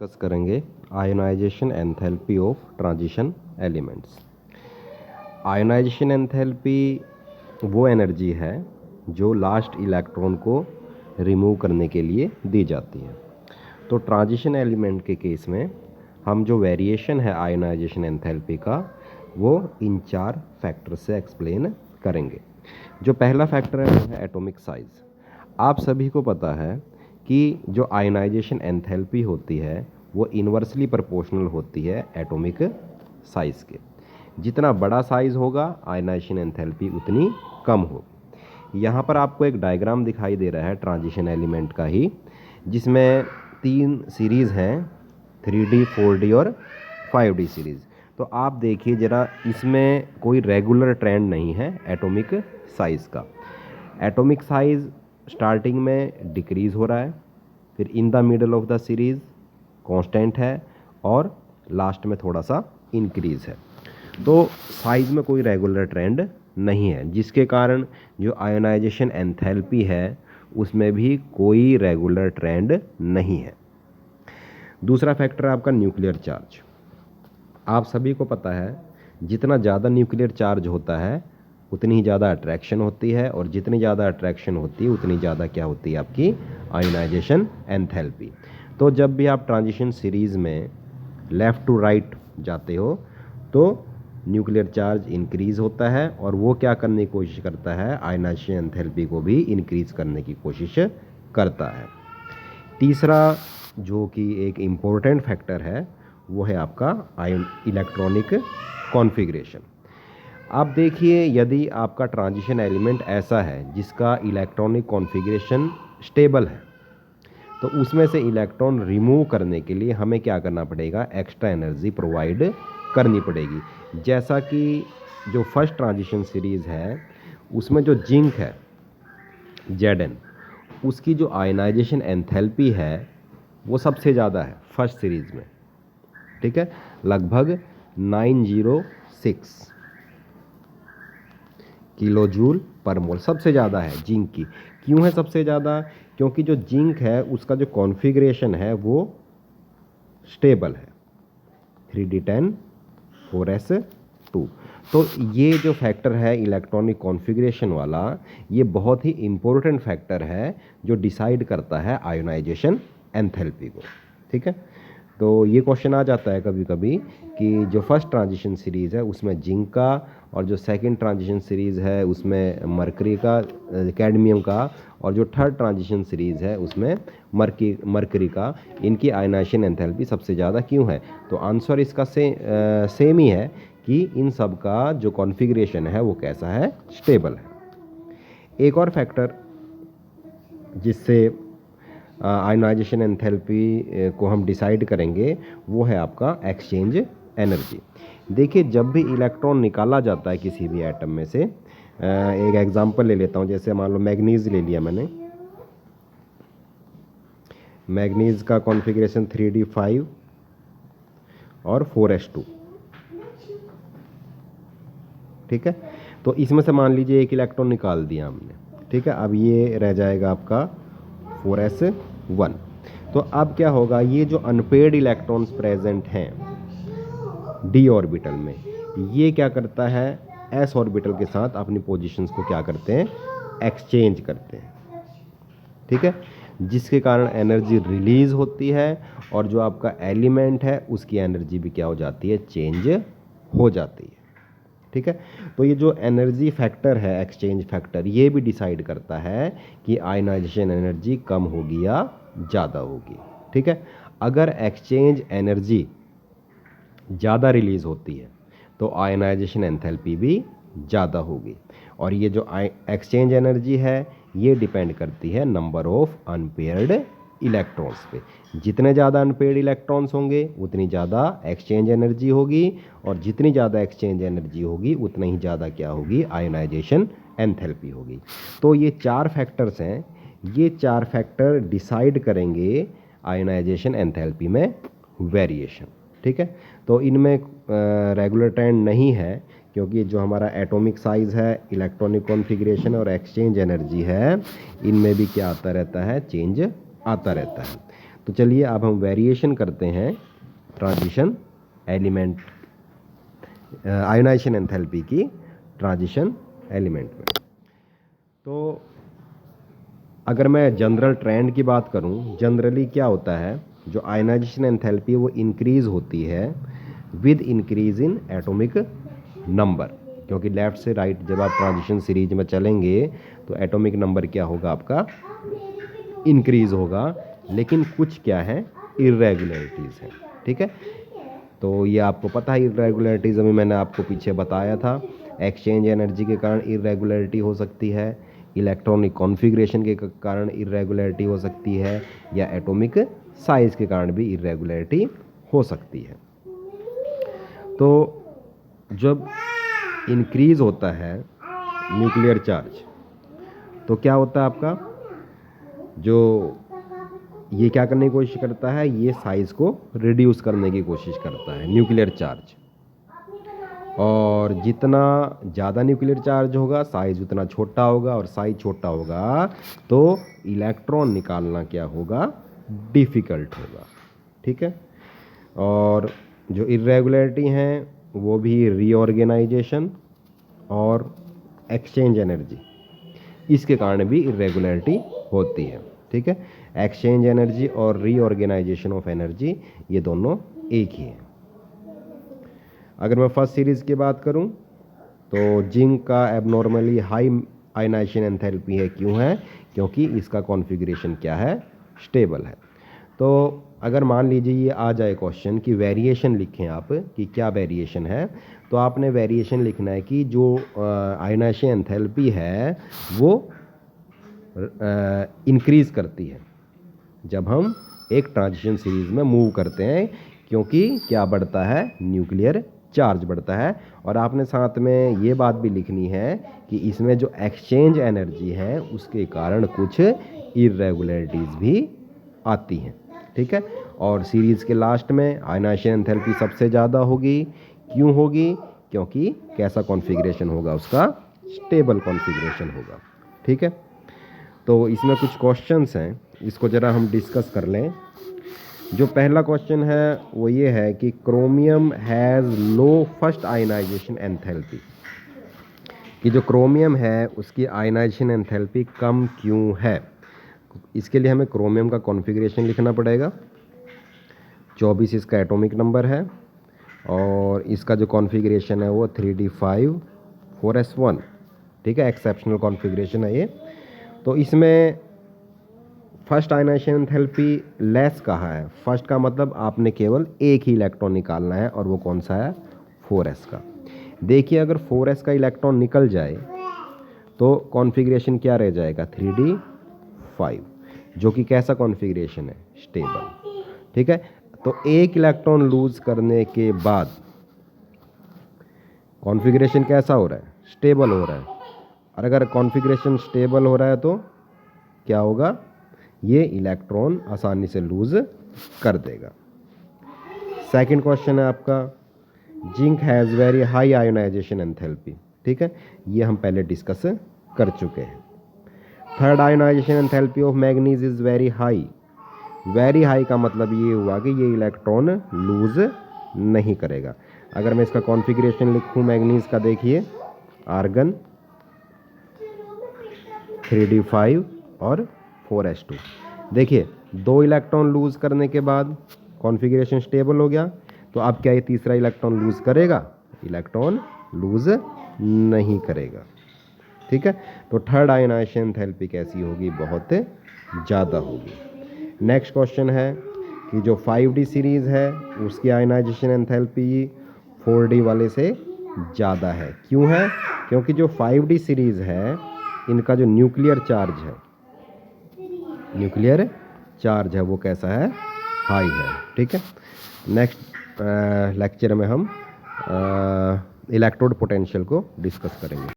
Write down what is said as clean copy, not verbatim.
Discuss करेंगे ionisation enthalpy of transition elements. Ionisation enthalpy वो energy है जो लास्ट इलेक्ट्रॉन को रिमूव करने के लिए दी जाती है। तो ट्रांजिशन एलिमेंट के केस में हम जो वेरिएशन है आयोनाइजेशन एंथैल्पी का वो इन 4 फैक्टर से एक्सप्लेन करेंगे। जो पहला फैक्टर है वो है एटॉमिक साइज। आप सभी को पता है कि जो आयोनाइजेशन एंथैल्पी होती है वो इन्वर्सली प्रोपोर्शनल होती है एटॉमिक साइज के। जितना बड़ा साइज होगा आयोनाइजेशन एंथैल्पी उतनी कम होगी। यहाँ पर आपको एक डायग्राम दिखाई दे रहा है ट्रांजिशन एलिमेंट का ही, जिसमें 3 सीरीज़ हैं, 3D 4D और 5D सीरीज़। तो आप देखिए ज़रा, इसमें कोई रेगुलर ट्रेंड नहीं है एटॉमिक साइज़ का। एटॉमिक साइज़ स्टार्टिंग में डिक्रीज़ हो रहा है, फिर in the middle of the series constant है और लास्ट में थोड़ा सा इंक्रीज़ है। तो साइज़ में कोई रेगुलर ट्रेंड नहीं है, जिसके कारण जो आयोनाइजेशन एंथैल्पी है उसमें भी कोई रेगुलर ट्रेंड नहीं है। दूसरा फैक्टर है आपका न्यूक्लियर चार्ज। आप सभी को पता है जितना ज़्यादा न्यूक्लियर चार्ज होता है उतनी ही ज़्यादा अट्रैक्शन होती है, और जितनी ज़्यादा अट्रैक्शन होती है उतनी ज़्यादा क्या होती है आपकी आयोनाइजेशन एंथैल्पी। तो जब भी आप ट्रांजिशन सीरीज़ में लेफ़्ट टू राइट जाते हो तो न्यूक्लियर चार्ज इंक्रीज़ होता है और वो क्या करने की कोशिश करता है, आयोनाइजेशन एंथैल्पी को भी इंक्रीज़ करने की कोशिश करता है। तीसरा जो कि एक इम्पोर्टेंट फैक्टर है वो है आपका इलेक्ट्रॉनिक कॉन्फ़िगरेशन। आप देखिए, यदि आपका ट्रांजिशन एलिमेंट ऐसा है जिसका इलेक्ट्रॉनिक कॉन्फ़िगरेशन स्टेबल है तो उसमें से इलेक्ट्रॉन रिमूव करने के लिए हमें क्या करना पड़ेगा, एक्स्ट्रा एनर्जी प्रोवाइड करनी पड़ेगी। जैसा कि जो फर्स्ट ट्रांजिशन सीरीज़ है उसमें जो जिंक है Zn, उसकी जो आयनाइजेशन एंथैल्पी है वो सबसे ज़्यादा है फर्स्ट सीरीज़ में, ठीक है, लगभग 906 किलो जूल पर मोल सबसे ज़्यादा है जिंक की। क्यों है सबसे ज़्यादा? क्योंकि जो जिंक है उसका जो कॉन्फ़िगरेशन है वो स्टेबल है, 3d10 4s2। तो ये जो फैक्टर है इलेक्ट्रॉनिक कॉन्फ़िगरेशन वाला, ये बहुत ही इम्पोर्टेंट फैक्टर है जो डिसाइड करता है आयोनाइजेशन एंथैल्पी को, ठीक है। तो ये क्वेश्चन आ जाता है कभी कभी कि जो फर्स्ट ट्रांजिशन सीरीज़ है उसमें जिंक का, और जो सेकंड ट्रांजिशन सीरीज़ है उसमें मरकरी का, कैडमियम का, और जो थर्ड ट्रांजिशन सीरीज़ है उसमें मरकरी का, इनकी आयनाइजेशन एंथैल्पी सबसे ज़्यादा क्यों है? तो आंसर इसका सेम ही है कि इन सब का जो कॉन्फ़िगरेशन है वो कैसा है, स्टेबल है। एक और फैक्टर जिससे आयोनाइजेशन एंथैल्पी को हम डिसाइड करेंगे वो है आपका एक्सचेंज एनर्जी। देखिए, जब भी इलेक्ट्रॉन निकाला जाता है किसी भी एटम में से, एक एग्जांपल ले लेता हूँ, जैसे मान लो मैग्नीज ले लिया मैंने। मैग्नीज का कॉन्फ़िगरेशन 3d5 और 4s2, ठीक है। तो इसमें से मान लीजिए एक इलेक्ट्रॉन निकाल दिया हमने, ठीक है। अब ये रह जाएगा आपका 4s1। तो अब क्या होगा, ये जो अनपेड इलेक्ट्रॉन्स प्रेजेंट हैं डी ऑर्बिटल में, ये क्या करता है, एस ऑर्बिटल के साथ अपनी पोजीशंस को क्या करते हैं, एक्सचेंज करते हैं, ठीक है। जिसके कारण एनर्जी रिलीज होती है और जो आपका एलिमेंट है उसकी एनर्जी भी क्या हो जाती है, चेंज हो जाती है, ठीक है। तो ये जो एनर्जी फैक्टर है, एक्सचेंज फैक्टर, ये भी डिसाइड करता है कि आयनाइजेशन एनर्जी कम होगी या ज़्यादा होगी, ठीक है। अगर एक्सचेंज एनर्जी ज़्यादा रिलीज़ होती है तो आयनाइजेशन एंथैल्पी भी ज़्यादा होगी। और ये जो एक्सचेंज एनर्जी है ये डिपेंड करती है नंबर ऑफ अनपेयर्ड इलेक्ट्रॉन्स पे। जितने ज़्यादा अनपेयर्ड इलेक्ट्रॉन्स होंगे उतनी ज़्यादा एक्सचेंज एनर्जी होगी, और जितनी ज़्यादा एक्सचेंज एनर्जी होगी उतना ही ज़्यादा क्या होगी, आयनाइजेशन एंथैल्पी होगी। तो ये 4 फैक्टर्स हैं, ये 4 फैक्टर डिसाइड करेंगे आयनाइजेशन एंथैल्पी में वेरिएशन, ठीक है। तो इनमें रेगुलर ट्रेंड नहीं है, क्योंकि जो हमारा एटॉमिक साइज़ है, इलेक्ट्रॉनिक कॉन्फ़िगरेशन और एक्सचेंज एनर्जी है, इनमें भी क्या आता रहता है, चेंज आता रहता है। तो चलिए अब हम वेरिएशन करते हैं ट्रांजिशन एलिमेंट, आयोनाइजेशन एंथैल्पी की ट्रांजिशन एलिमेंट में। तो अगर मैं जनरल ट्रेंड की बात करूं, जनरली क्या होता है, जो आयोनाइजेशन एंथैल्पी वो इंक्रीज होती है with increase in atomic number, क्योंकि लेफ्ट से राइट जब आप ट्रांजिशन सीरीज में चलेंगे तो एटॉमिक नंबर क्या होगा, आपका इंक्रीज होगा, लेकिन कुछ क्या है, इर्रेगुलरिटीज़ हैं। ठीक है, तो ये आपको पता है इर्रेगुलरिटीज़, अभी मैंने आपको पीछे बताया था। एक्सचेंज एनर्जी के कारण इर्रेगुलरिटी हो सकती है, इलेक्ट्रॉनिक कॉन्फ़िगरेशन के कारण इर्रेगुलरिटी हो सकती है, या एटॉमिक साइज़ के कारण भी इर्रेगुलरिटी हो सकती है। तो जब इंक्रीज़ होता है न्यूक्लियर चार्ज तो क्या होता है आपका, जो ये क्या करने की कोशिश करता है, ये साइज़ को रिड्यूस करने की कोशिश करता है न्यूक्लियर चार्ज, और जितना ज़्यादा न्यूक्लियर चार्ज होगा साइज़ उतना छोटा होगा, और साइज़ छोटा होगा तो इलेक्ट्रॉन निकालना क्या होगा, डिफ़िकल्ट होगा। ठीक है, और जो इर्रेगुलरिटी हैं वो भी रीऑर्गेनाइजेशन और एक्सचेंज एनर्जी, इसके कारण भी इर्रेगुलरिटी होती है। ठीक है, एक्सचेंज एनर्जी और रीऑर्गेनाइजेशन ऑफ एनर्जी ये दोनों एक ही है। अगर मैं फर्स्ट सीरीज़ की बात करूं तो जिंक का एबनॉर्मली हाई आयनाइजेशन एंथैल्पी है। क्यों है, क्योंकि इसका कॉन्फ़िगरेशन क्या है, स्टेबल है। तो अगर मान लीजिए ये आ जाए क्वेश्चन कि वेरिएशन लिखें आप कि क्या वेरिएशन है, तो आपने वेरिएशन लिखना है कि जो आयनाइजेशन एंथैल्पी है वो इंक्रीज़ करती है जब हम एक ट्रांजिशन सीरीज़ में मूव करते हैं, क्योंकि क्या बढ़ता है, न्यूक्लियर चार्ज बढ़ता है। और आपने साथ में ये बात भी लिखनी है कि इसमें जो एक्सचेंज एनर्जी है उसके कारण कुछ इर्रेगुलरिटीज़ भी आती हैं। ठीक है, और सीरीज़ के लास्ट में आयनाइजेशन एंथैल्पी सबसे ज़्यादा होगी। क्यों होगी, क्योंकि कैसा कॉन्फ़िगरेशन होगा उसका, स्टेबल कॉन्फ़िगरेशन होगा। ठीक है, तो इसमें कुछ क्वेश्चंस हैं, इसको ज़रा हम डिस्कस कर लें। जो पहला क्वेश्चन है वो ये है कि chromium has low first ionization enthalpy, कि जो क्रोमियम है उसकी आयनाइजेशन एंथैल्पी कम क्यों है। इसके लिए हमें क्रोमियम का कॉन्फ़िगरेशन लिखना पड़ेगा। 24 इसका एटॉमिक नंबर है, और इसका जो कॉन्फ़िगरेशन है वो 3d5 4s1। ठीक है, एक्सेप्शनल कॉन्फ़िगरेशन है ये। तो इसमें फर्स्ट आयनाइजेशन एंथैल्पी लेस कहा है। फर्स्ट का मतलब आपने केवल एक ही इलेक्ट्रॉन निकालना है, और वो कौन सा है, 4s का। देखिए अगर 4s का इलेक्ट्रॉन निकल जाए तो कॉन्फ़िगरेशन क्या रह जाएगा, 3d5, जो कि कैसा कॉन्फ़िगरेशन है, स्टेबल। ठीक है, तो एक इलेक्ट्रॉन लूज़ करने के बाद कॉन्फ़िगरेशन कैसा हो रहा है, स्टेबल हो रहा है। और अगर कॉन्फ़िगरेशन स्टेबल हो रहा है तो क्या होगा, ये इलेक्ट्रॉन आसानी से लूज़ कर देगा। सेकंड क्वेश्चन है आपका, zinc has very high ionisation enthalpy. ठीक है, ये हम पहले डिस्कस कर चुके हैं। Third ionization enthalpy of manganese is very high. Very high का मतलब ये हुआ कि ये इलेक्ट्रॉन लूज़ नहीं करेगा। अगर मैं इसका कॉन्फ़िगरेशन लिखूँ मैग्नीज का, देखिए आर्गन 3d5 और 4s2। देखिए 2 इलेक्ट्रॉन लूज़ करने के बाद कॉन्फ़िगरेशन स्टेबल हो गया, तो अब क्या ये तीसरा इलेक्ट्रॉन लूज़ करेगा, इलेक्ट्रॉन लूज़ नहीं करेगा। ठीक है, तो थर्ड आयनाइजेशन एंथैल्पी कैसी होगी, बहुत ज़्यादा होगी। नेक्स्ट क्वेश्चन है कि जो 5d सीरीज़ है उसकी आयनाइजेशन एंथैल्पी 4d वाले से ज़्यादा है। क्यों है, क्योंकि जो 5d सीरीज़ है इनका जो न्यूक्लियर चार्ज है वो कैसा है, हाई है। ठीक है, नेक्स्ट लेक्चर में हम इलेक्ट्रोड पोटेंशियल को डिस्कस करेंगे।